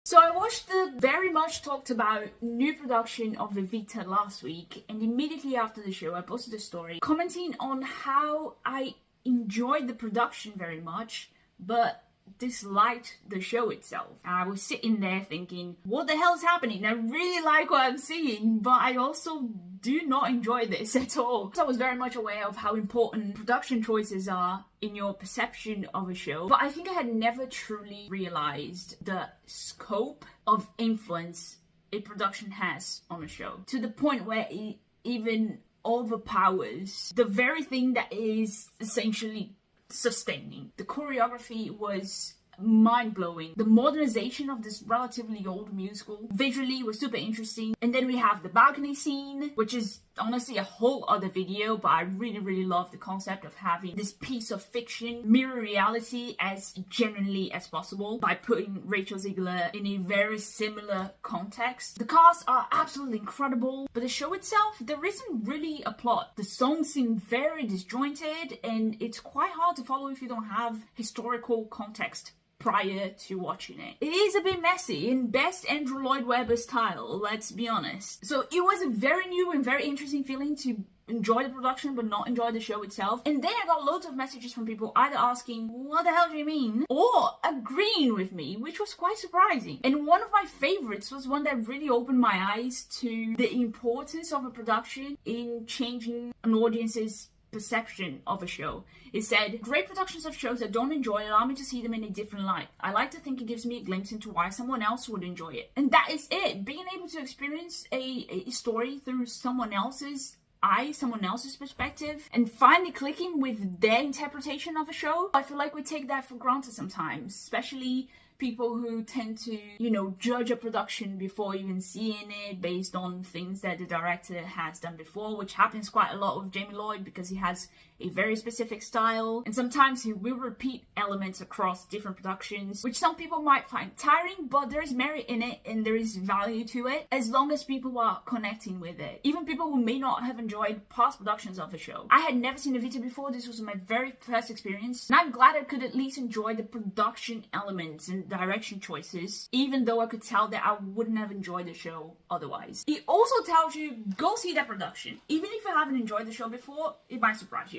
So I watched the very much talked about new production of Evita last week, and immediately after the show I posted a story commenting on how I enjoyed the production very much, but disliked the show itself. And I was sitting there thinking, what the hell is happening? I really like what I'm seeing, but I also do not enjoy this at all. So I was very much aware of how important production choices are in your perception of a show, but I think I had never truly realized the scope of influence a production has on a show, to the point where it even overpowers the very thing that is essentially sustaining. The choreography was mind-blowing. The modernization of this relatively old musical visually was super interesting. And then we have the balcony scene, which is honestly a whole other video, but I really love the concept of having this piece of fiction mirror reality as genuinely as possible by putting Rachel Zegler in a very similar context. The cast are absolutely incredible, but the show itself, there isn't really a plot. The songs seem very disjointed, and it's quite hard to follow if you don't have historical context prior to watching it. It is a bit messy in best Andrew Lloyd Webber style, let's be honest. So it was a very new and very interesting feeling to enjoy the production but not enjoy the show itself. And then I got loads of messages from people either asking, what the hell do you mean? Or agreeing with me, which was quite surprising. And one of my favorites was one that really opened my eyes to the importance of a production in changing an audience's perception of a show. It said, great productions of shows that don't enjoy allow me to see them in a different light. I like to think it gives me a glimpse into why someone else would enjoy it. And that is it. Being able to experience a story through someone else's eyes, someone else's perspective, and finally clicking with their interpretation of a show. I feel like we take that for granted sometimes, especially people who tend to, judge a production before even seeing it based on things that the director has done before, which happens quite a lot with Jamie Lloyd because he has a very specific style, and sometimes he will repeat elements across different productions, which some people might find tiring, but there is merit in it and there is value to it as long as people are connecting with it. Even people who may not have enjoyed past productions of the show. I had never seen Evita before. This was my very first experience, and I'm glad I could at least enjoy the production elements and direction choices, even though I could tell that I wouldn't have enjoyed the show otherwise. It also tells you, go see that production. Even if you haven't enjoyed the show before, it might surprise you.